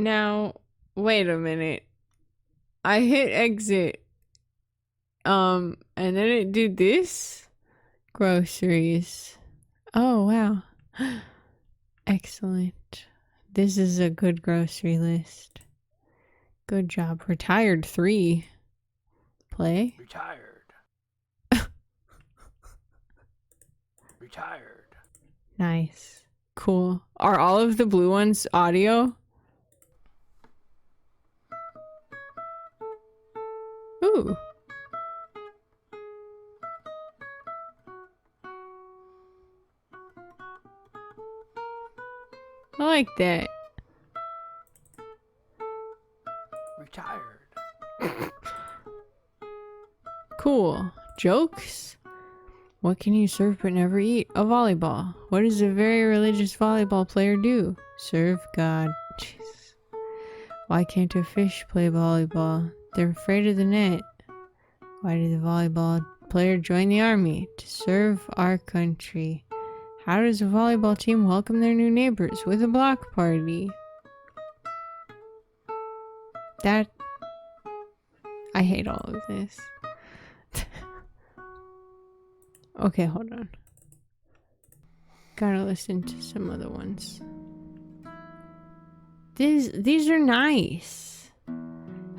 Now, wait a minute. I hit exit. And then it did this? Groceries. Oh, wow. Excellent. This is a good grocery list. Good job. Retired 3. Play. Retired. Retired. Nice. Cool. Are all of the blue ones audio? Ooh. I like that. Retired. Cool. Jokes? What can you serve but never eat? A volleyball. What does a very religious volleyball player do? Serve God. Jeez. Why can't a fish play volleyball? They're afraid of the net. Why did the volleyball player join the army? To serve our country. How does a volleyball team welcome their new neighbors? With a block party. I hate all of this. Okay, hold on. Gotta listen to some other ones. These are nice.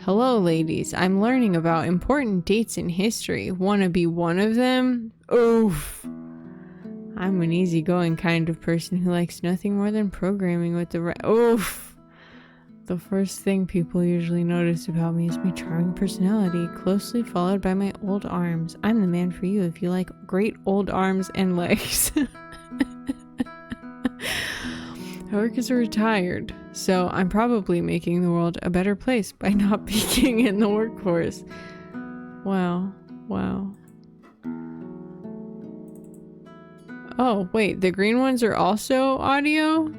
Hello, ladies. I'm learning about important dates in history. Wanna be one of them? Oof. I'm an easygoing kind of person who likes nothing more than programming with the oof. The first thing people usually notice about me is my charming personality, closely followed by my old arms. I'm the man for you if you like great old arms and legs. I work as a retired, so I'm probably making the world a better place by not peaking in the workforce. Wow. Wow. Oh, wait, the green ones are also audio?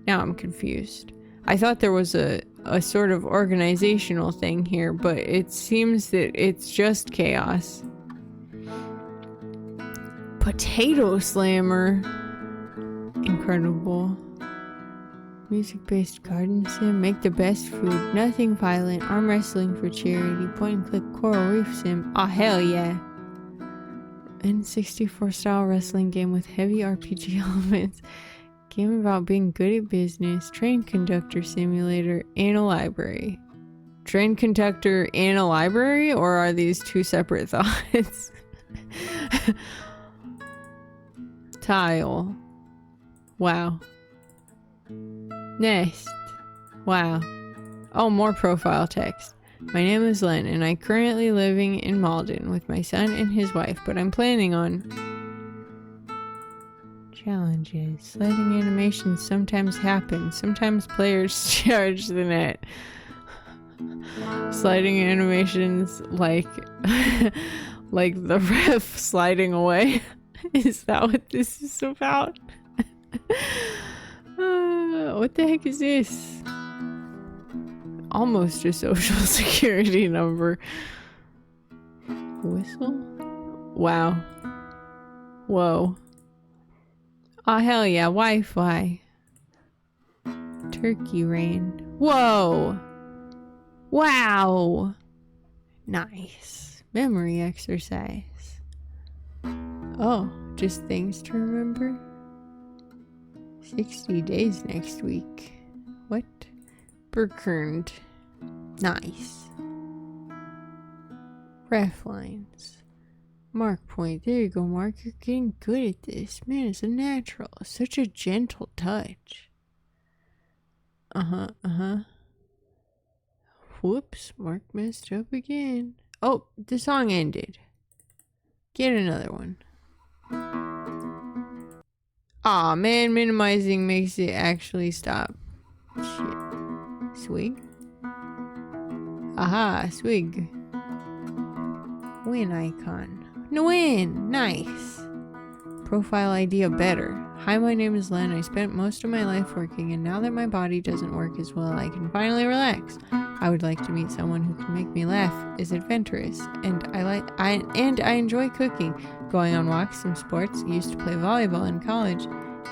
Now I'm confused. I thought there was a sort of organizational thing here, but it seems that it's just chaos. Potato Slammer. Incredible. Music-based garden sim. Make the best food. Nothing violent. Arm wrestling for charity. Point and click coral reef sim. Aw, hell yeah. N64 style wrestling game with heavy RPG elements. Game about being good at business. Train conductor simulator and a library. Train conductor and a library? Or are these two separate thoughts? Tile. Wow. Nest. Wow. Oh, more profile text. My name is Len, and I'm currently living in Malden with my son and his wife, but I'm planning on... Challenges. Sliding animations sometimes happen. Sometimes players charge the net. Sliding animations like... like the ref sliding away. Is that what this is about? What the heck is this? Almost a social security number. Whistle? Wow. Whoa. Oh, hell yeah. Wi-Fi. Turkey rain. Whoa. Wow. Nice. Memory exercise. Oh, just things to remember? 60 days next week. What? Berkerned. Nice. Ref lines. Mark point. There you go, Mark. You're getting good at this. Man, it's a natural. Such a gentle touch. Whoops. Mark messed up again. Oh, the song ended. Get another one. Aw, man, minimizing makes it actually stop. Shit. Swig? Aha, swig. Win icon. No win! Nice. Profile idea better. Hi, my name is Len. I spent most of my life working, and now that my body doesn't work as well, I can finally relax. I would like to meet someone who can make me laugh, is adventurous, and I enjoy cooking, going on walks, some sports, used to play volleyball in college,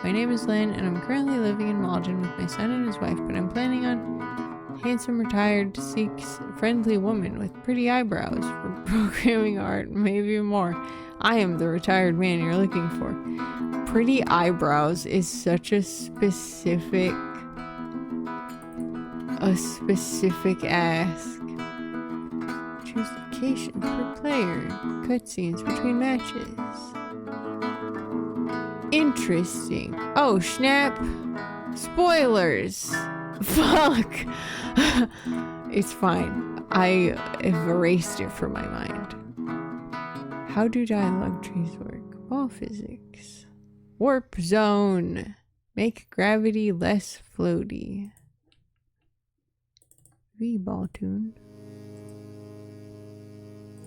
My name is Len, and I'm currently living in Malden with my son and his wife, but I'm planning on handsome, retired, seek, friendly woman with pretty eyebrows for programming art, maybe more. I am the retired man you're looking for. Pretty eyebrows is such a specific ask. Choose locations per player. Cutscenes between matches. Interesting. Oh, snap. Spoilers. Fuck. It's fine. I have erased it from my mind. How do dialogue trees work? Ball physics. Warp zone. Make gravity less floaty. V-ball tune.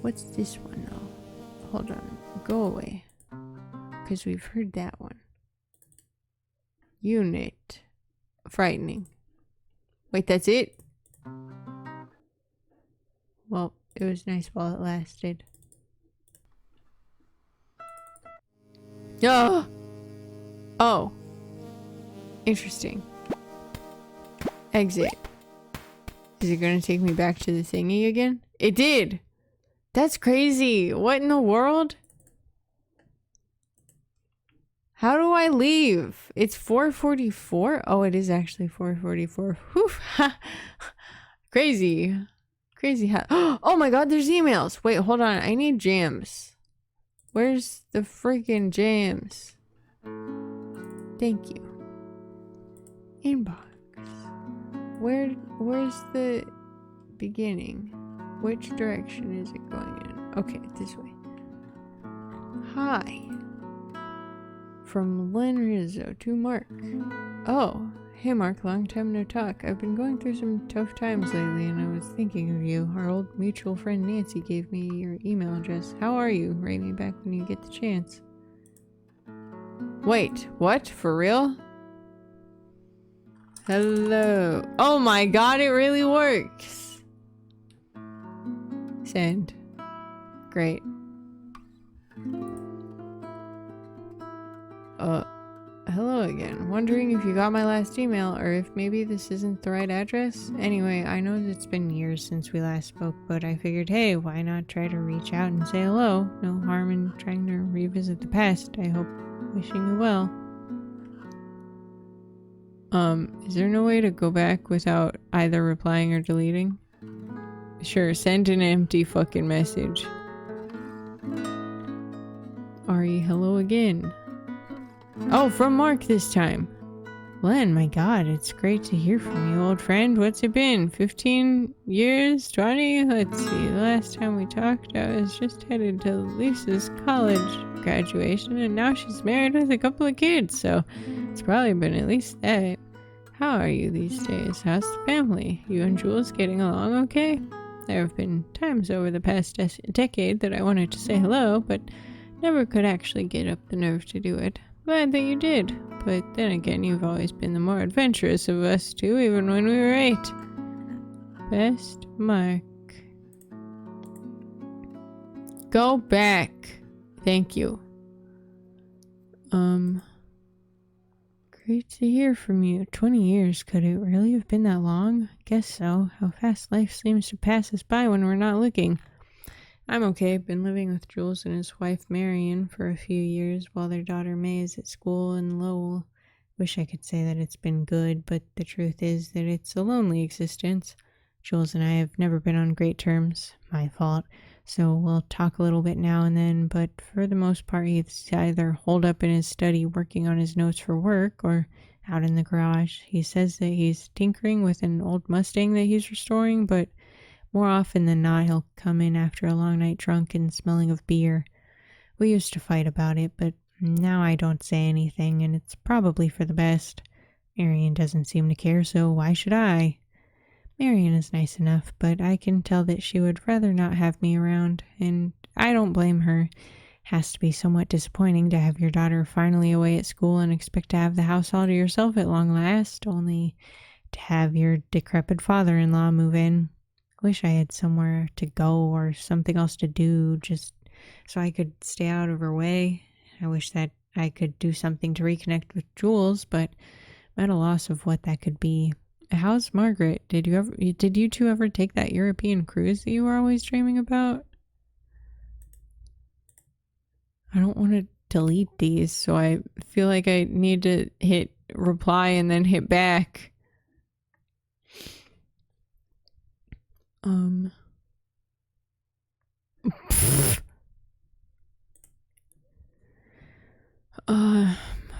What's this one though? Hold on. Go away. Because we've heard that one. Unit. Frightening. Wait, that's it? Well, it was nice while it lasted. Oh! Oh. Interesting. Exit. Is it going to take me back to the thingy again? It did! That's crazy! What in the world? How do I leave? It's 4:44? Oh, it is actually 4:44. Whew! Crazy. Crazy how- Oh my god, there's emails! Wait, hold on. I need jams. Where's the freaking jams? Thank you. Inbox. Where's the beginning? Which direction is it going in? Okay, this way. Hi. From Len Rizzo to Mark. Oh, hey Mark, long time no talk. I've been going through some tough times lately and I was thinking of you. Our old mutual friend Nancy gave me your email address. How are you? Write me back when you get the chance. Wait, what? For real? Hello. Oh my god, it really works. Send. Great. Hello again. Wondering if you got my last email or if maybe this isn't the right address? Anyway, I know it's been years since we last spoke, but I figured, hey, why not try to reach out and say hello? No harm in trying to revisit the past. I hope. Wishing you well. Is there no way to go back without either replying or deleting? Sure, send an empty fucking message. Ari, hello again. Oh, from Mark this time. Len, my god, it's great to hear from you, old friend. What's it been? 15 years? 20? Let's see. The last time we talked, I was just headed to Lisa's college graduation, and now she's married with a couple of kids, so it's probably been at least that. How are you these days? How's the family? You and Jules getting along okay? There have been times over the past decade that I wanted to say hello, but never could actually get up the nerve to do it. Glad that you did, but then again, you've always been the more adventurous of us two, even when we were 8. Best Mark. Go back. Thank you. Great to hear from you. 20 years, could it really have been that long? Guess so. How fast life seems to pass us by when we're not looking. I'm okay. Been living with Jules and his wife Marion for a few years while their daughter May is at school in Lowell. Wish I could say that it's been good, but the truth is that it's a lonely existence. Jules and I have never been on great terms. My fault. So we'll talk a little bit now and then, but for the most part he's either holed up in his study working on his notes for work or out in the garage. He says that he's tinkering with an old Mustang that he's restoring, but more often than not, he'll come in after a long night drunk and smelling of beer. We used to fight about it, but now I don't say anything, and it's probably for the best. Marion doesn't seem to care, so why should I? Marion is nice enough, but I can tell that she would rather not have me around, and I don't blame her. Has to be somewhat disappointing to have your daughter finally away at school and expect to have the house all to yourself at long last, only to have your decrepit father-in-law move in. Wish I had somewhere to go or something else to do just so I could stay out of her way. I wish that I could do something to reconnect with Jules, but I'm at a loss of what that could be. How's Margaret? Did you two ever take that European cruise that you were always dreaming about? I don't want to delete these, so I feel like I need to hit reply and then hit back.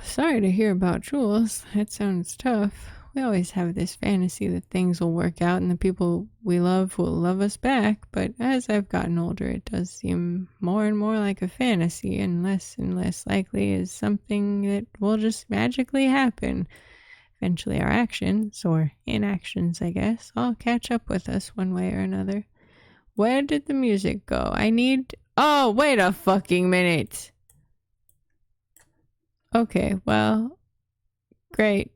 Sorry to hear about Jules. That sounds tough. We always have this fantasy that things will work out and the people we love will love us back, but as I've gotten older, it does seem more and more like a fantasy and less likely is something that will just magically happen. Eventually our actions, or inactions I guess, all catch up with us one way or another. Where did the music go? Oh, wait a fucking minute! Okay, well, great.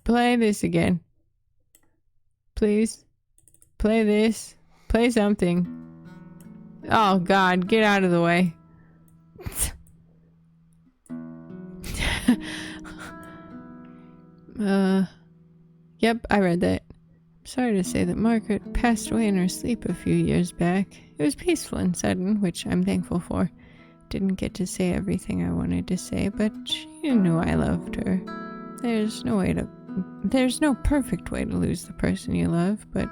Play this again. Please. Play this. Play something. Oh god, get out of the way. Yep, I read that. Sorry to say that Margaret passed away in her sleep a few years back. It was peaceful and sudden, which I'm thankful for. Didn't get to say everything I wanted to say, but she knew I loved her. There's no perfect way to lose the person you love, but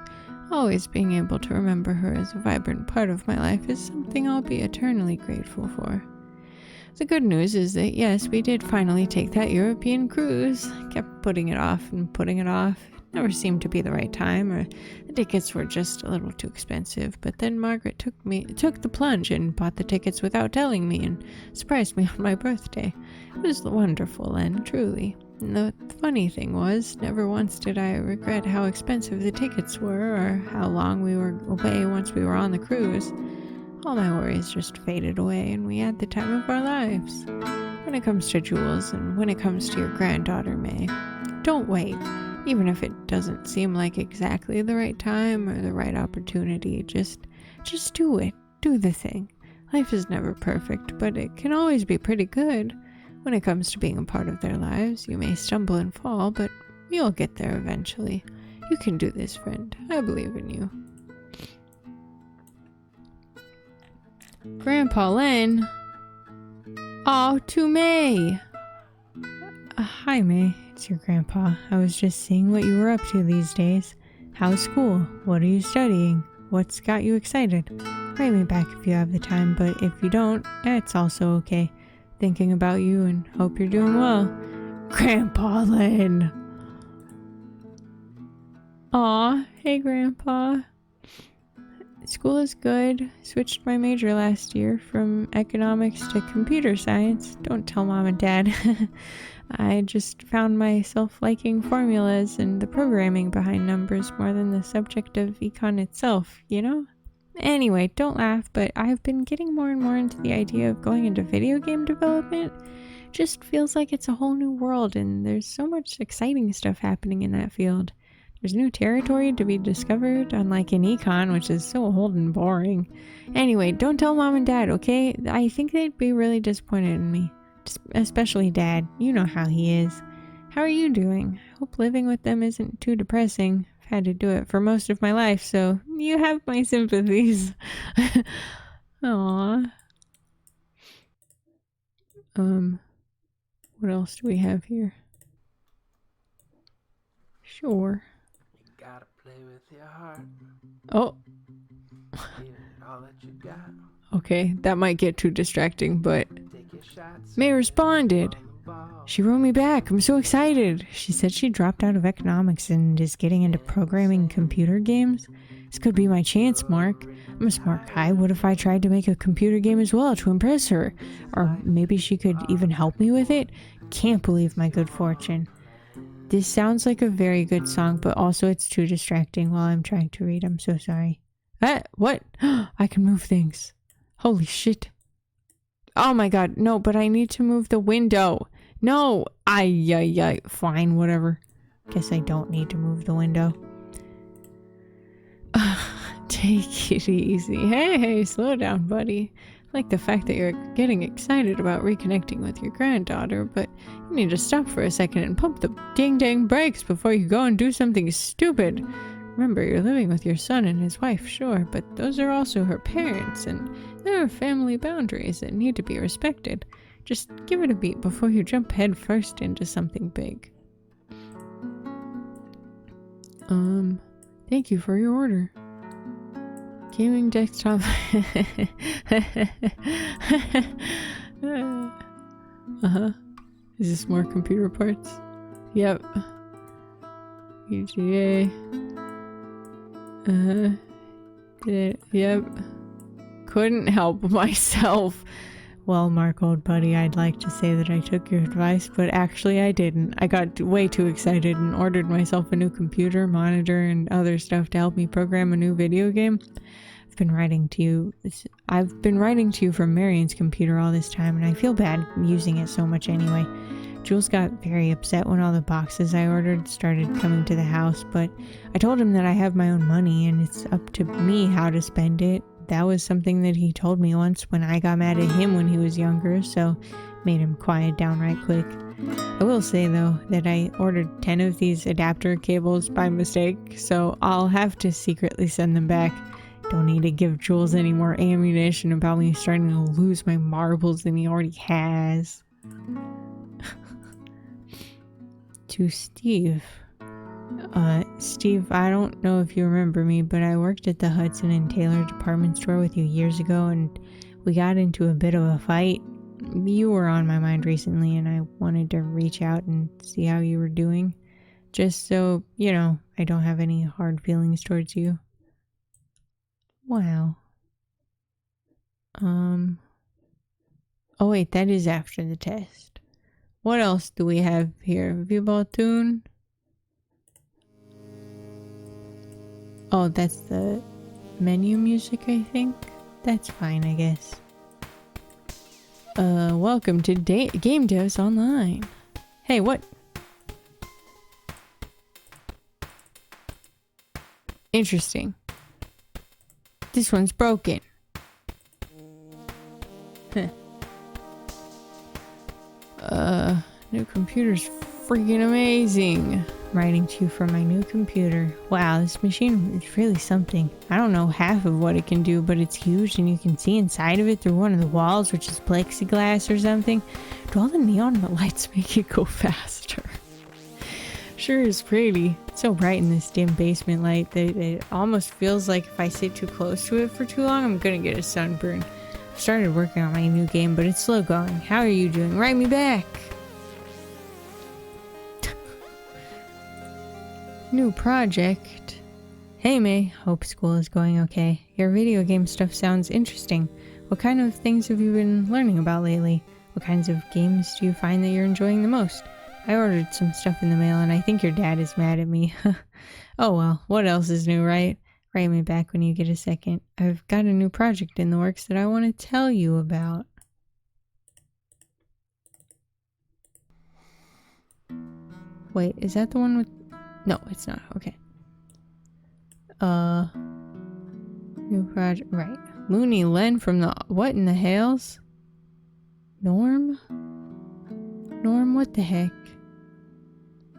always being able to remember her as a vibrant part of my life is something I'll be eternally grateful for. The good news is that yes, we did finally take that European cruise. Kept putting it off and putting it off. Never seemed to be the right time, or the tickets were just a little too expensive. But then Margaret took the plunge and bought the tickets without telling me and surprised me on my birthday. It was wonderful and truly. And the funny thing was, never once did I regret how expensive the tickets were or how long we were away once we were on the cruise. All my worries just faded away and we had the time of our lives. When it comes to Jules and when it comes to your granddaughter May, don't wait. Even if it doesn't seem like exactly the right time or the right opportunity, just do it. Do the thing. Life is never perfect, but it can always be pretty good. When it comes to being a part of their lives, you may stumble and fall, but you'll get there eventually. You can do this, friend. I believe in you. Grandpa Len. Oh, to May. Hi, May. It's your grandpa. I was just seeing what you were up to these days. How's school? What are you studying? What's got you excited? Write me back if you have the time, but if you don't, it's also okay. Thinking about you and hope you're doing well. Grandpa Len. Aw, hey Grandpa. School is good. Switched my major last year from economics to computer science. Don't tell Mom and Dad. I just found myself liking formulas and the programming behind numbers more than the subject of econ itself, you know? Anyway, don't laugh, but I've been getting more and more into the idea of going into video game development. Just feels like it's a whole new world and there's so much exciting stuff happening in that field. There's new territory to be discovered, unlike in econ, which is so old and boring. Anyway, don't tell Mom and Dad, okay? I think they'd be really disappointed in me. Especially Dad. You know how he is. How are you doing? Hope living with them isn't too depressing. I've had to do it for most of my life, so you have my sympathies. Aww. What else do we have here? Sure. You gotta play with your heart. Oh. All that you got. Okay, that might get too distracting, but Take your shots. May responded. She wrote me back. I'm so excited. She said she dropped out of economics and is getting into programming computer games. This could be my chance, Mark. I'm a smart guy. What if I tried to make a computer game as well to impress her? Or maybe she could even help me with it? Can't believe my good fortune. This sounds like a very good song, but also it's too distracting while I'm trying to read. I'm so sorry. What? I can move things. Holy shit. Oh my god, no, but I need to move the window. No! Fine, whatever. Guess I don't need to move the window. Take it easy. Hey, slow down, buddy. like the fact that you're getting excited about reconnecting with your granddaughter, but you need to stop for a second and pump the dang brakes before you go and do something stupid. Remember, you're living with your son and his wife, sure, but those are also her parents, and there are family boundaries that need to be respected. Just give it a beat before you jump head first into something big. Thank you for your order. Gaming desktop. Is this more computer parts? Yep. UGA. Yep. Couldn't help myself. Well, Mark, old buddy, I'd like to say that I took your advice, but actually I didn't. I got way too excited and ordered myself a new computer, monitor, and other stuff to help me program a new video game. I've been writing to you from Marion's computer all this time, and I feel bad using it so much anyway. Jules got very upset when all the boxes I ordered started coming to the house, but I told him that I have my own money and it's up to me how to spend it. That was something that he told me once when I got mad at him when he was younger, so made him quiet down right quick. I will say though that I ordered 10 of these adapter cables by mistake, so I'll have to secretly send them back. Don't need to give Jules any more ammunition about me starting to lose my marbles than he already has. To Steve. Steve, I don't know if you remember me, but I worked at the Hudson and Taylor department store with you years ago, and we got into a bit of a fight. You were on my mind recently, and I wanted to reach out and see how you were doing. Just so, you know, I don't have any hard feelings towards you. Wow. Oh wait, that is after the test. What else do we have here? V-Ball tune? Oh, that's the menu music, I think. That's fine, I guess. Welcome to Game Devs Online. Hey, what? Interesting. This one's broken. New computer's freaking amazing. Writing to you from my new computer. Wow, this machine is really something. I don't know half of what it can do, but it's huge and you can see inside of it through one of the walls, which is plexiglass or something. Do all the neon lights make it go faster? Sure is pretty. It's so bright in this dim basement light that it almost feels like if I sit too close to it for too long, I'm gonna get a sunburn. I've started working on my new game, but it's slow going. How are you doing? Write me back! New project. Hey May, hope school is going okay. Your video game stuff sounds interesting. What kind of things have you been learning about lately? What kinds of games do you find that you're enjoying the most? I ordered some stuff in the mail and I think your dad is mad at me. Oh well, what else is new, right? Write me back when you get a second. I've got a new project in the works that I want to tell you about. Wait, is that the one with... No, it's not. Okay. New project. Right. Looney Len from the... What in the hells? Norm? Norm, what the heck?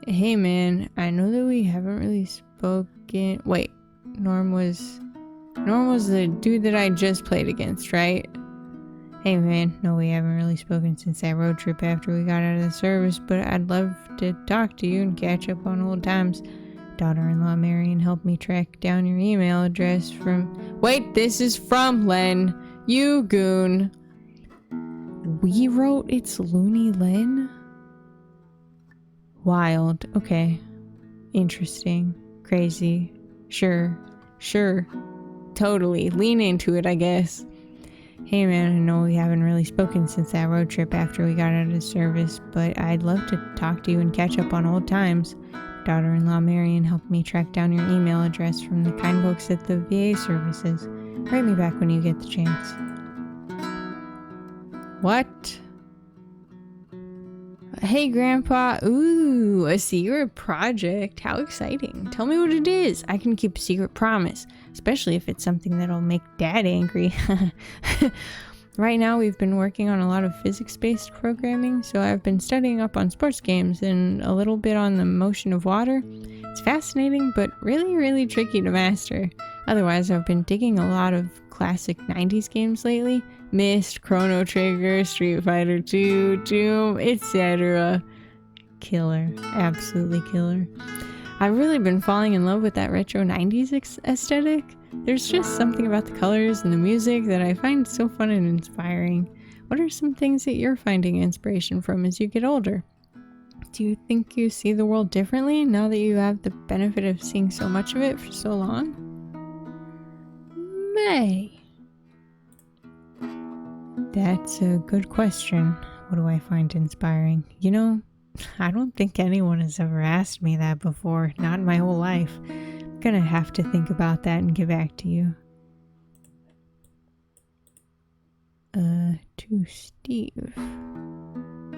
Hey man, I know that we haven't really spoken... Wait. Norm was the dude that I just played against, right? Hey man, no, we haven't really spoken since that road trip after we got out of the service, but I'd love to talk to you and catch up on old times. Daughter-in-law Marion helped me track down your email address from... Wait, this is from Len. You goon. We wrote it's Looney Len? Wild. Okay. Interesting. Crazy. Sure. Totally. Lean into it, I guess. Hey man, I know we haven't really spoken since that road trip after we got out of service, but I'd love to talk to you and catch up on old times. Daughter-in-law Marion helped me track down your email address from the kind folks at the VA services. Write me back when you get the chance. What? Hey Grandpa, ooh, a secret project. How exciting. Tell me what it is. I can keep a secret promise, especially if it's something that'll make Dad angry. right now we've been working on a lot of physics-based programming, so I've been studying up on sports games and a little bit on the motion of water. It's fascinating, but really, really tricky to master. Otherwise, I've been digging a lot of classic 90s games lately. Myst, Chrono Trigger, Street Fighter 2, Doom, etc. Killer. Absolutely killer. I've really been falling in love with that retro 90s aesthetic. There's just something about the colors and the music that I find so fun and inspiring. What are some things that you're finding inspiration from as you get older? Do you think you see the world differently now that you have the benefit of seeing so much of it for so long? May. That's a good question. What do I find inspiring? You know, I don't think anyone has ever asked me that before, not in my whole life. I'm gonna have to think about that and get back to you. To Steve.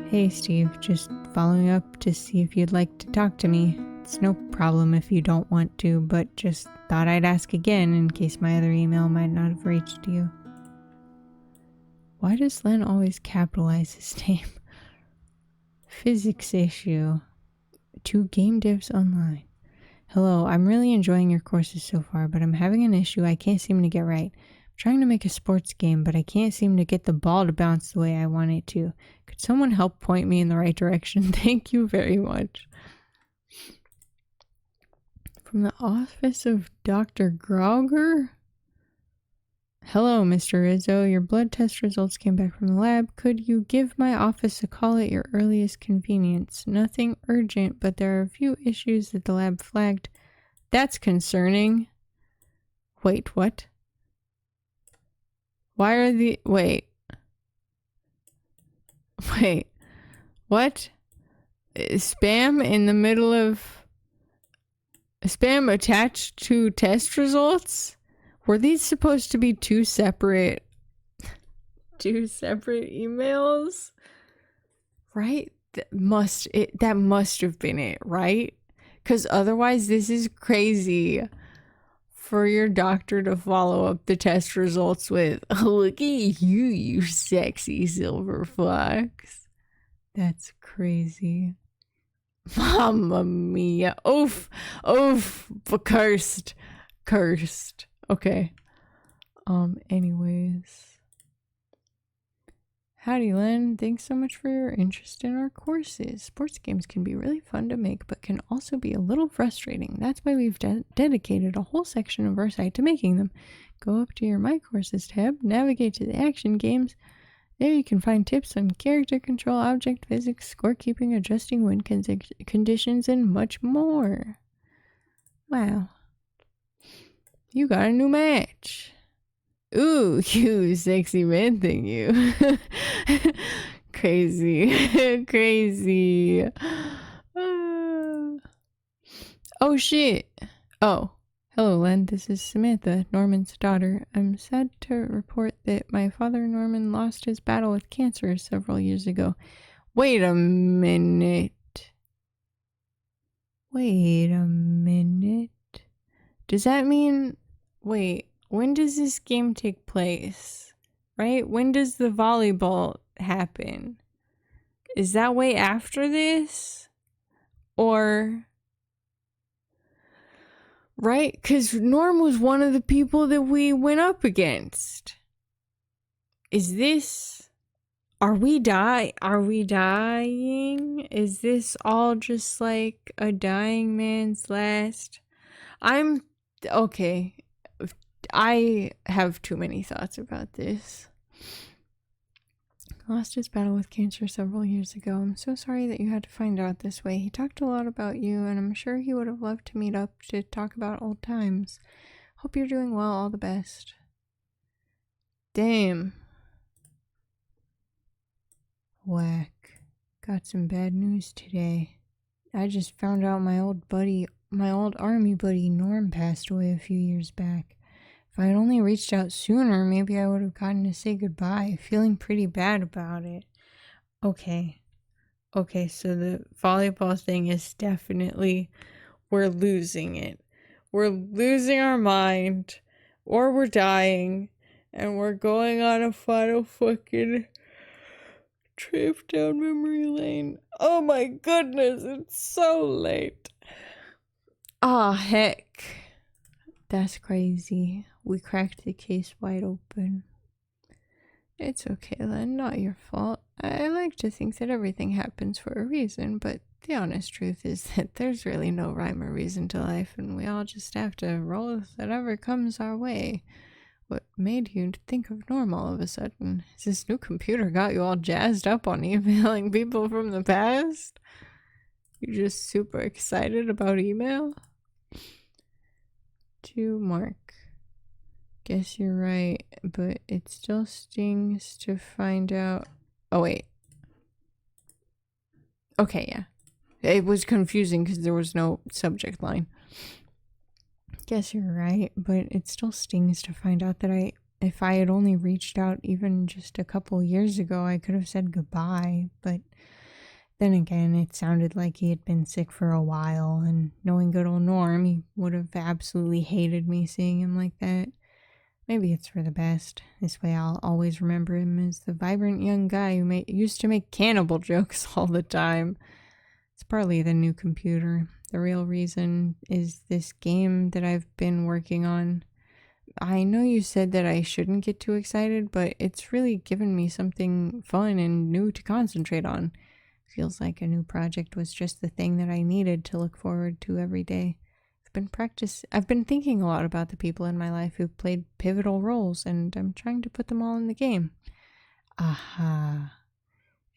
Hey Steve, just following up to see if you'd like to talk to me. It's no problem if you don't want to, but just thought I'd ask again in case my other email might not have reached you. Why does Len always capitalize his name? Physics issue. To Game Devs Online. Hello, I'm really enjoying your courses so far, but I'm having an issue I can't seem to get right. I'm trying to make a sports game, but I can't seem to get the ball to bounce the way I want it to. Could someone help point me in the right direction? Thank you very much. From the office of Dr. Grauger? Hello, Mr. Rizzo. Your blood test results came back from the lab. Could you give my office a call at your earliest convenience? Nothing urgent, but there are a few issues that the lab flagged. That's concerning. Wait, what? Why are the... Wait. What? Spam in the middle of... Spam attached to test results? Were these supposed to be two separate emails? Right? That must have been it, right? Because otherwise this is crazy for your doctor to follow up the test results with, look at you, you sexy silver fox. That's crazy. Mamma mia. Oof. Cursed. Okay. Anyways. Howdy, Len. Thanks so much for your interest in our courses. Sports games can be really fun to make, but can also be a little frustrating. That's why we've dedicated a whole section of our site to making them. Go up to your My Courses tab, navigate to the action games. There you can find tips on character control, object physics, scorekeeping, adjusting win conditions, and much more. Wow. You got a new match. Ooh, you sexy man thing, you. Crazy. Crazy. Oh, shit. Oh. Hello, Len. This is Samantha, Norman's daughter. I'm sad to report that my father, Norman, lost his battle with cancer several years ago. Wait a minute. Does that mean... Wait, when does this game take place? Right? When does the volleyball happen? Is that way after this? Or... Right? Because Norm was one of the people that we went up against. Is this... Are we dying? Is this all just like a dying man's last? Okay. I have too many thoughts about this. Lost his battle with cancer several years ago. I'm so sorry that you had to find out this way. He talked a lot about you, and I'm sure he would have loved to meet up to talk about old times. Hope you're doing well. All the best. Damn. Whack. Got some bad news today. I just found out my old army buddy Norm passed away a few years back. If I had only reached out sooner, maybe I would have gotten to say goodbye. Feeling pretty bad about it. Okay, so the volleyball thing is definitely, we're losing it. We're losing our mind, or we're dying, And we're going on a final fucking trip down memory lane. Oh my goodness, it's so late. Ah, heck. That's crazy. We cracked the case wide open. It's okay, Len, not your fault. I like to think that everything happens for a reason, but the honest truth is that there's really no rhyme or reason to life, and we all just have to roll with whatever comes our way. What made you think of Norm all of a sudden? Has this new computer got you all jazzed up on emailing people from the past? You just super excited about email? To Mark. Guess you're right, but it still stings to find out. Oh, wait. Okay, yeah. It was confusing because there was no subject line. Guess you're right, but it still stings to find out that if I had only reached out even just a couple years ago, I could have said goodbye. But then again, it sounded like he had been sick for a while, and knowing good old Norm, he would have absolutely hated me seeing him like that. Maybe it's for the best. This way I'll always remember him as the vibrant young guy who used to make cannibal jokes all the time. It's partly the new computer. The real reason is this game that I've been working on. I know you said that I shouldn't get too excited, but it's really given me something fun and new to concentrate on. Feels like a new project was just the thing that I needed to look forward to every day. I've been thinking a lot about the people in my life who've played pivotal roles, and I'm trying to put them all in the game. Aha.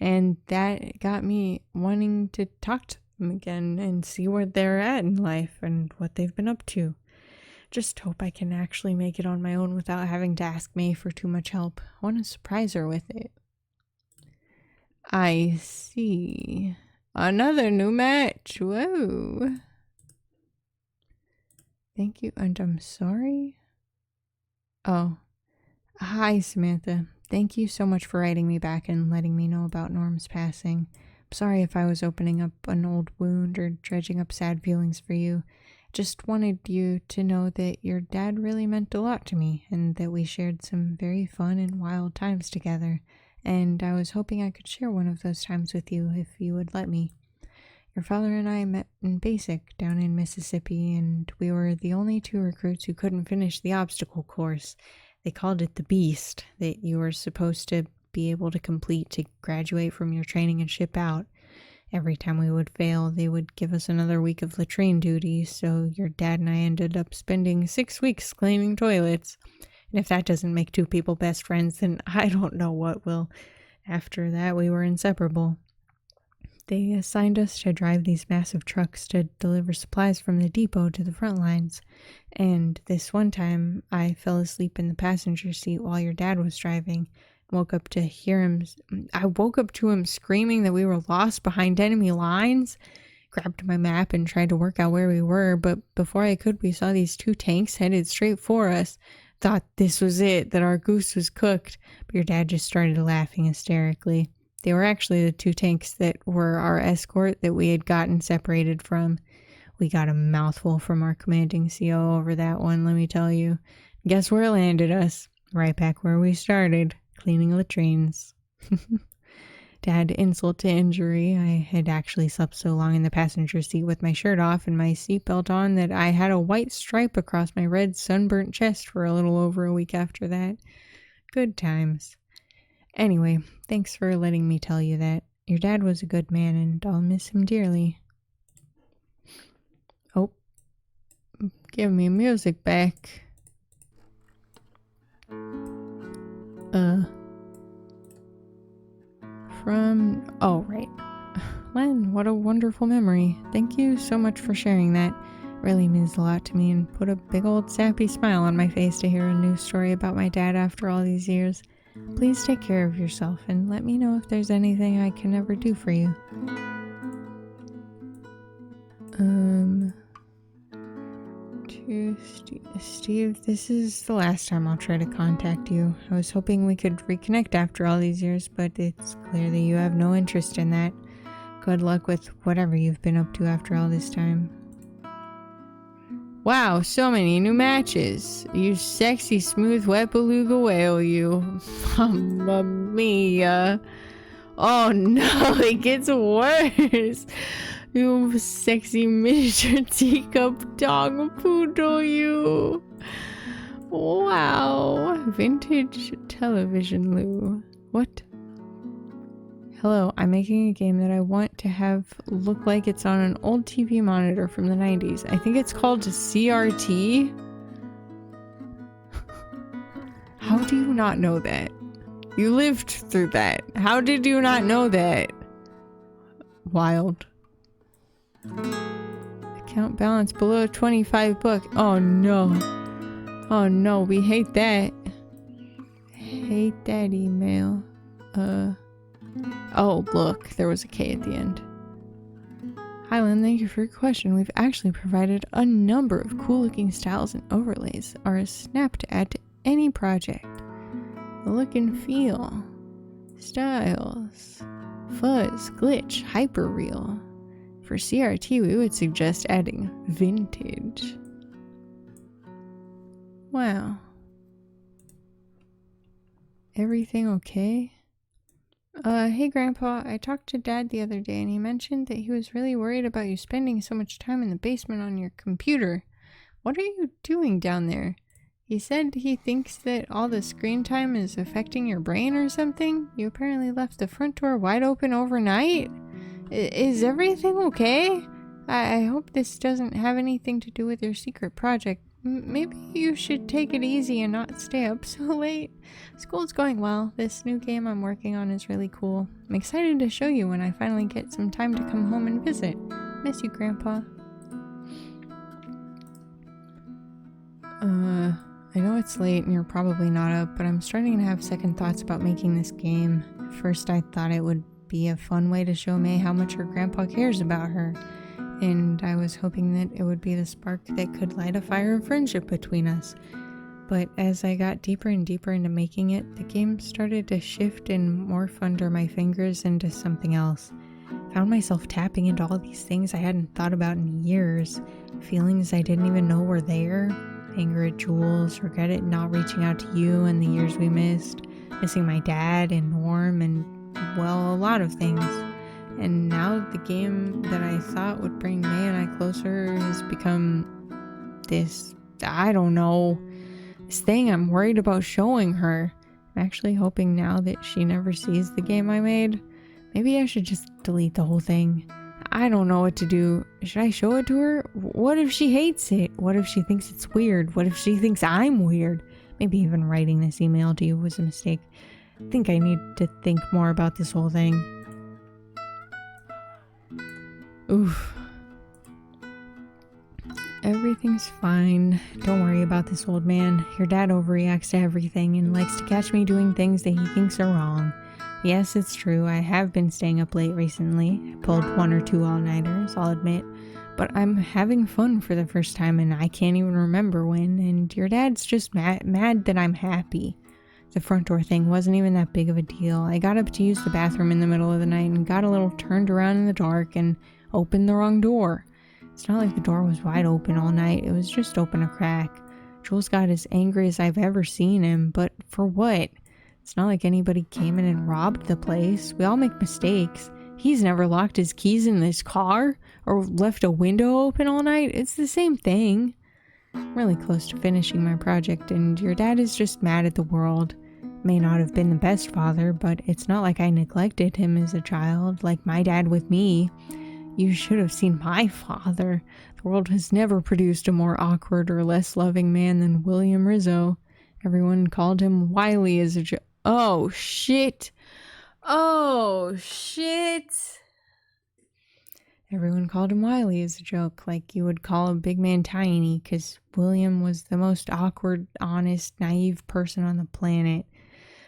And that got me wanting to talk to them again and see where they're at in life and what they've been up to. Just hope I can actually make it on my own without having to ask May for too much help. I want to surprise her with it. I see. Another new match. Whoa. Thank you, and I'm sorry. Oh. Hi, Samantha. Thank you so much for writing me back and letting me know about Norm's passing. I'm sorry if I was opening up an old wound or dredging up sad feelings for you. Just wanted you to know that your dad really meant a lot to me and that we shared some very fun and wild times together. And I was hoping I could share one of those times with you if you would let me. Your father and I met in basic down in Mississippi, and we were the only two recruits who couldn't finish the obstacle course. They called it the Beast, that you were supposed to be able to complete to graduate from your training and ship out. Every time we would fail, they would give us another week of latrine duty, so your dad and I ended up spending 6 weeks cleaning toilets. And if that doesn't make two people best friends, then I don't know what will. After that, we were inseparable. They assigned us to drive these massive trucks to deliver supplies from the depot to the front lines. And this one time, I fell asleep in the passenger seat while your dad was driving. I woke up to him screaming that we were lost behind enemy lines. Grabbed my map and tried to work out where we were, but before I could, we saw these two tanks headed straight for us. Thought this was it, that our goose was cooked, but your dad just started laughing hysterically. They were actually the two tanks that were our escort that we had gotten separated from. We got a mouthful from our commanding CO over that one, let me tell you. Guess where it landed us? Right back where we started, cleaning latrines. To add insult to injury, I had actually slept so long in the passenger seat with my shirt off and my seatbelt on that I had a white stripe across my red sunburnt chest for a little over a week after that. Good times. Anyway, thanks for letting me tell you that. Your dad was a good man and I'll miss him dearly. Oh, give me music back. Oh, right. Len, what a wonderful memory. Thank you so much for sharing that. It really means a lot to me and put a big old sappy smile on my face to hear a new story about my dad after all these years. Please take care of yourself and let me know if there's anything I can ever do for you. To Steve, this is the last time I'll try to contact you. I was hoping we could reconnect after all these years, but it's clear that you have no interest in that. Good luck with whatever you've been up to after all this time. Wow, so many new matches. You sexy, smooth, wet beluga whale, you. Mamma mia. Oh no, it gets worse. You sexy miniature teacup dog poodle, you. Wow. Vintage television, Lou. What? Hello, I'm making a game that I want to have look like it's on an old TV monitor from the 90s. I think it's called CRT. How do you not know that? You lived through that. How did you not know that? Wild. Account balance below 25 bucks. Oh no. Oh no, we hate that. Hate that email. Oh, look, there was a K at the end. Highland, thank you for your question. We've actually provided a number of cool-looking styles and overlays are a snap to add to any project. The look and feel, styles, fuzz, glitch, hyperreal. For CRT, we would suggest adding vintage. Wow. Everything okay? Hey Grandpa, I talked to Dad the other day and he mentioned that he was really worried about you spending so much time in the basement on your computer. What are you doing down there? He said he thinks that all the screen time is affecting your brain or something. You apparently left the front door wide open overnight. Is everything okay? I hope this doesn't have anything to do with your secret project. Maybe you should take it easy and not stay up so late. School's going well. This new game I'm working on is really cool. I'm excited to show you when I finally get some time to come home and visit. Miss you, Grandpa. I know it's late and you're probably not up, but I'm starting to have second thoughts about making this game. First, I thought it would be a fun way to show May how much her grandpa cares about her. And I was hoping that it would be the spark that could light a fire of friendship between us. But as I got deeper and deeper into making it, the game started to shift and morph under my fingers into something else. I found myself tapping into all these things I hadn't thought about in years. Feelings I didn't even know were there. Anger at Jules, regret at not reaching out to you and the years we missed. Missing my dad and Norm and, well, a lot of things. And now the game that I thought would bring May and I closer has become this, I don't know, this thing I'm worried about showing her. I'm actually hoping now that she never sees the game I made. Maybe I should just delete the whole thing. I don't know what to do. Should I show it to her? What if she hates it? What if she thinks it's weird? What if she thinks I'm weird? Maybe even writing this email to you was a mistake. I think I need to think more about this whole thing. Oof. Everything's fine. Don't worry about this old man. Your dad overreacts to everything and likes to catch me doing things that he thinks are wrong. Yes, it's true. I have been staying up late recently. I pulled 1 or 2 all-nighters, I'll admit. But I'm having fun for the first time and I can't even remember when. And your dad's just mad that I'm happy. The front door thing wasn't even that big of a deal. I got up to use the bathroom in the middle of the night and got a little turned around in the dark and opened the wrong door. It's not like the door was wide open all night. It was just open a crack. Jules got as angry as I've ever seen him, but for what? It's not like anybody came in and robbed the place. We all make mistakes. He's never locked his keys in his car or left a window open all night. It's the same thing. I'm really close to finishing my project and your dad is just mad at the world. May not have been the best father, but it's not like I neglected him as a child, like my dad with me. You should have seen my father. The world has never produced a more awkward or less loving man than William Rizzo. Everyone called him Wiley as a joke. Oh, shit. Oh, shit. Everyone called him Wiley as a joke, like you would call a big man tiny, because William was the most awkward, honest, naive person on the planet.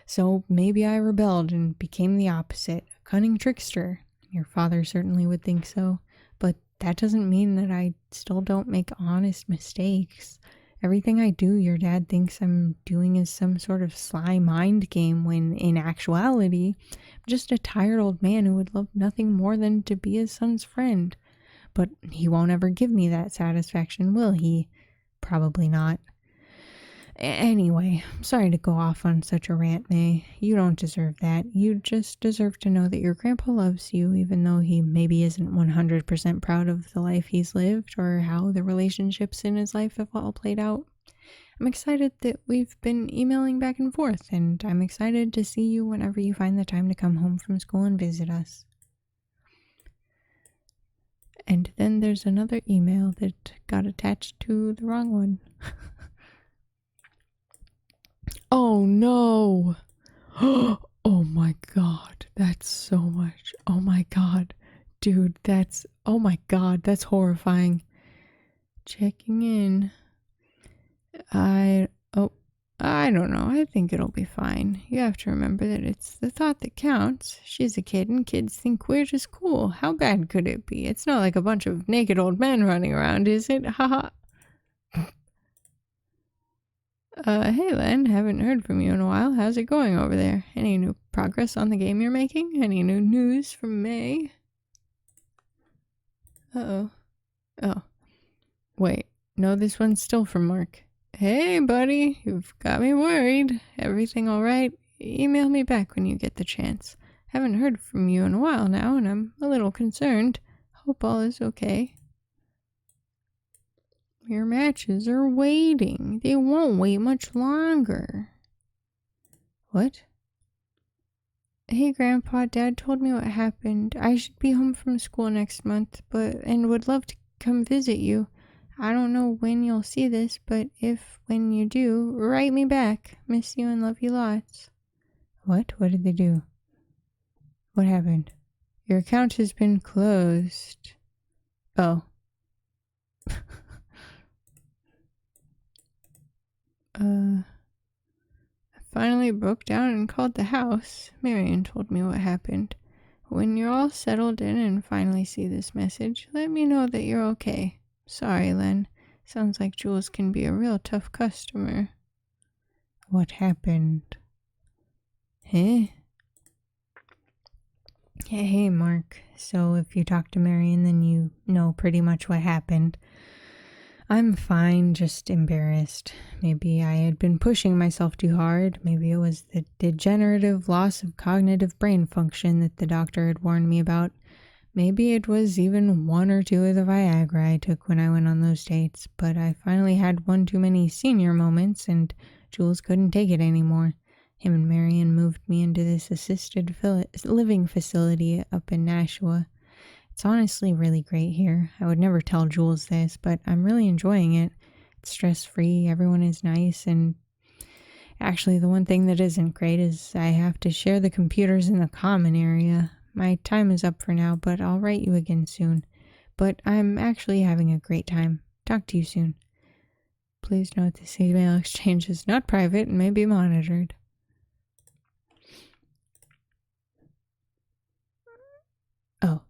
So maybe I rebelled and became the opposite, a cunning trickster. Your father certainly would think so, but that doesn't mean that I still don't make honest mistakes. Everything I do, your dad thinks I'm doing is some sort of sly mind game, when in actuality, I'm just a tired old man who would love nothing more than to be his son's friend. But he won't ever give me that satisfaction, will he? probably not. Anyway, I'm sorry to go off on such a rant, May. You don't deserve that. You just deserve to know that your grandpa loves you, even though he maybe isn't 100% proud of the life he's lived or how the relationships in his life have all played out. I'm excited that we've been emailing back and forth, and I'm excited to see you whenever you find the time to come home from school and visit us. And then there's another email that got attached to the wrong one. Oh no! Oh my god, that's so much. Oh my god. Dude, oh my god, that's horrifying. Checking in. I don't know. I think it'll be fine. You have to remember that it's the thought that counts. She's a kid and kids think we're just cool. How bad could it be? It's not like a bunch of naked old men running around, is it? Haha. Hey Len, haven't heard from you in a while. How's it going over there? Any new progress on the game you're making? Any new news from May? Uh-oh. Oh. Wait. No, this one's still from Mark. Hey, buddy. You've got me worried. Everything all right? Email me back when you get the chance. Haven't heard from you in a while now, and I'm a little concerned. Hope all is okay. Your matches are waiting. They won't wait much longer. What? Hey, Grandpa, Dad told me what happened. I should be home from school next month, and would love to come visit you. I don't know when you'll see this, but when you do, write me back. Miss you and love you lots. What? What did they do? What happened? Your account has been closed. Oh. I finally broke down and called the house. Marion told me what happened. When you're all settled in and finally see this message, let me know that you're okay. Sorry, Len. Sounds like Jules can be a real tough customer. What happened? Hey, Mark. So if you talk to Marion, then you know pretty much what happened. I'm fine, just embarrassed. Maybe I had been pushing myself too hard. Maybe it was the degenerative loss of cognitive brain function that the doctor had warned me about. Maybe it was even 1 or 2 of the Viagra I took when I went on those dates. But I finally had one too many senior moments, and Jules couldn't take it anymore. Him and Marion moved me into this assisted living facility up in Nashua. It's honestly really great here. I would never tell Jules this, but I'm really enjoying it. It's stress-free, everyone is nice, and actually the one thing that isn't great is I have to share the computers in the common area. My time is up for now, but I'll write you again soon. But I'm actually having a great time. Talk to you soon. Please note this email exchange is not private and may be monitored. Oh.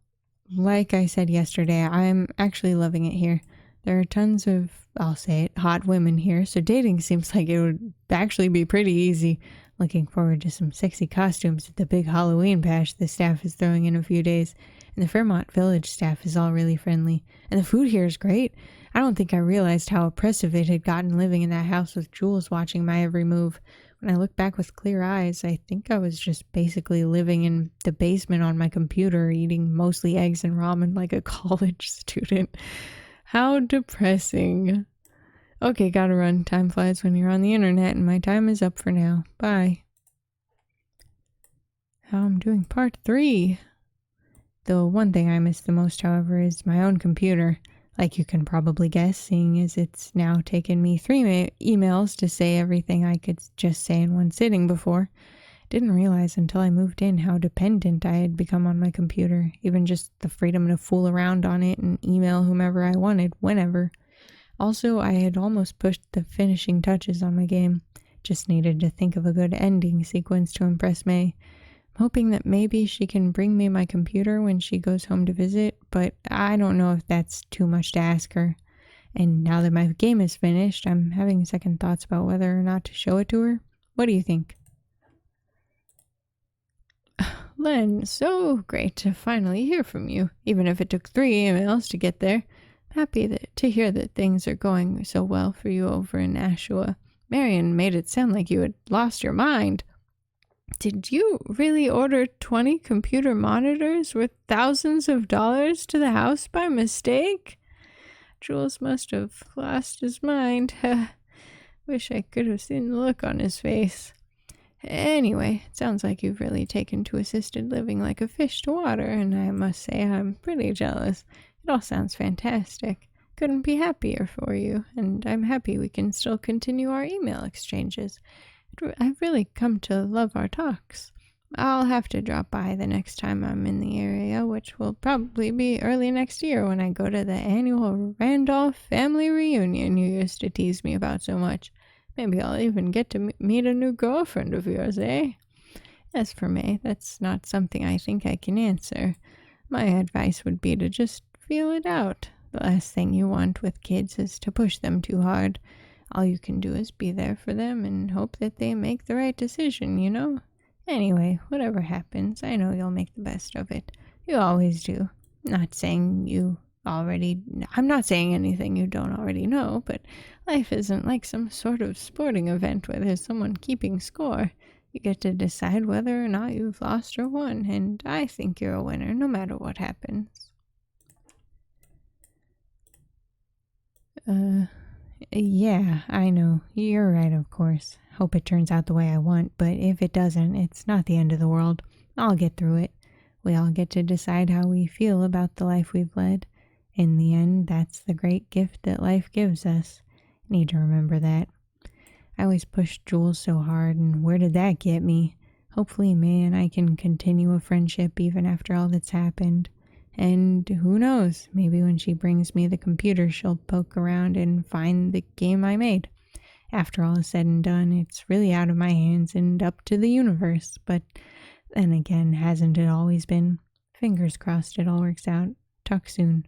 Like I said yesterday, I'm actually loving it here. There are tons of, I'll say it, hot women here, so dating seems like it would actually be pretty easy. Looking forward to some sexy costumes at the big Halloween bash the staff is throwing in a few days. And the Fairmont Village staff is all really friendly. And the food here is great. I don't think I realized how oppressive it had gotten living in that house with Jules watching my every move. When I look back with clear eyes, I think I was just basically living in the basement on my computer, eating mostly eggs and ramen like a college student. How depressing. Okay, gotta run. Time flies when you're on the internet, and my time is up for now. Bye. How I'm doing part 3. The one thing I miss the most, however, is my own computer. Like you can probably guess, seeing as it's now taken me 3 emails to say everything I could just say in one sitting before. Didn't realize until I moved in how dependent I had become on my computer, even just the freedom to fool around on it and email whomever I wanted, whenever. Also, I had almost pushed the finishing touches on my game. Just needed to think of a good ending sequence to impress May. Hoping that maybe she can bring me my computer when she goes home to visit, but I don't know if that's too much to ask her. And now that my game is finished, I'm having second thoughts about whether or not to show it to her. What do you think? Len, so great to finally hear from you, even if it took 3 emails to get there. happy to hear that things are going so well for you over in Nashua. Marion made it sound like you had lost your mind. Did you really order 20 computer monitors worth thousands of dollars to the house by mistake? Jules must have lost his mind. Wish I could have seen the look on his face. Anyway, it sounds like you've really taken to assisted living like a fish to water, and I must say I'm pretty jealous. It all sounds fantastic. Couldn't be happier for you, and I'm happy we can still continue our email exchanges. I've really come to love our talks. I'll have to drop by the next time I'm in the area, which will probably be early next year when I go to the annual Randolph family reunion you used to tease me about so much. Maybe I'll even get to meet a new girlfriend of yours, eh? As for May, that's not something I think I can answer. My advice would be to just feel it out. The last thing you want with kids is to push them too hard. All you can do is be there for them and hope that they make the right decision, you know? Anyway, whatever happens, I know you'll make the best of it. You always do. I'm not saying anything you don't already know, but life isn't like some sort of sporting event where there's someone keeping score. You get to decide whether or not you've lost or won, and I think you're a winner no matter what happens. Yeah, I know. You're right, of course. Hope it turns out the way I want, but if it doesn't, it's not the end of the world. I'll get through it. We all get to decide how we feel about the life we've led. In the end, that's the great gift that life gives us. Need to remember that. I always pushed Jules so hard, and where did that get me? Hopefully May and I can continue a friendship even after all that's happened. And who knows, maybe when she brings me the computer, she'll poke around and find the game I made. After all is said and done, it's really out of my hands and up to the universe. But then again, hasn't it always been? Fingers crossed it all works out. Talk soon.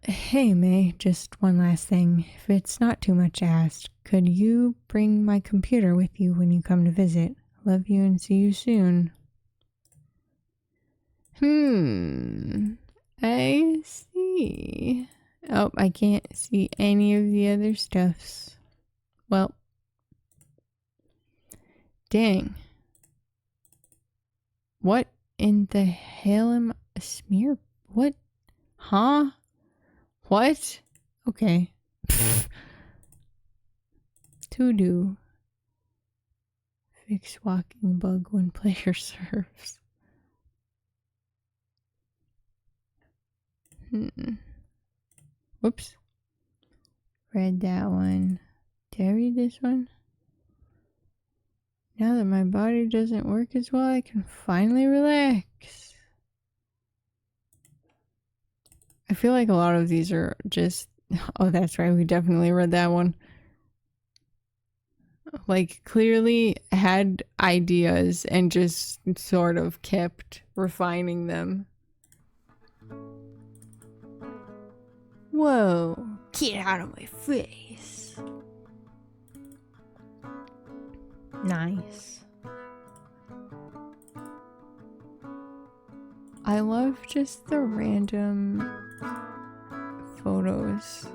Hey, May, just one last thing. If it's not too much asked, could you bring my computer with you when you come to visit? Love you and see you soon. I see. Oh, I can't see any of the other stuffs. Well, dang. What in the hell am I? Smear? What? Huh? What? Okay. To do. Fix walking bug when player serves. Whoops. Read that one. Did I read this one? Now that my body doesn't work as well, I can finally relax. I feel like a lot of these are just... Oh, that's right. We definitely read that one. Like, clearly had ideas and just sort of kept refining them. Whoa, get out of my face. Nice. I love just the random photos.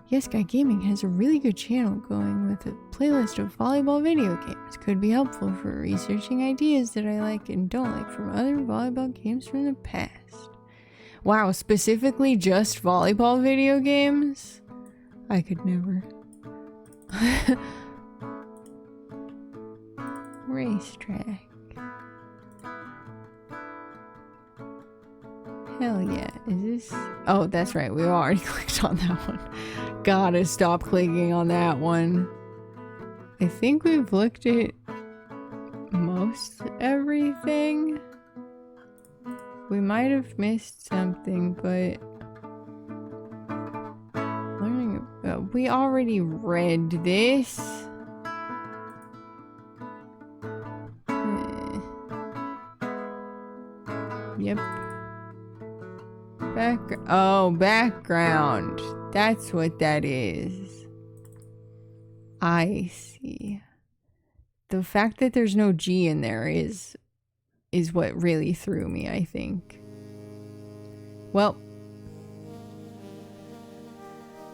Yes Guy Gaming has a really good channel going with a playlist of volleyball video games. Could be helpful for researching ideas that I like and don't like from other volleyball games from the past. Wow, specifically just volleyball video games? I could never. Racetrack. Hell yeah. Is this... Oh, that's right. We already clicked on that one. Gotta stop clicking on that one. I think we've looked at most everything. We might have missed something, but learning about, we already read this. Yep. Background. That's what that is. I see. The fact that there's no G in there is what really threw me, I think. Well,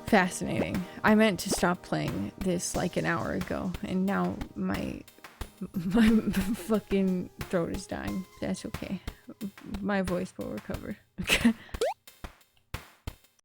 fascinating. I meant to stop playing this like an hour ago, and now my fucking throat is dying. That's okay. My voice will recover.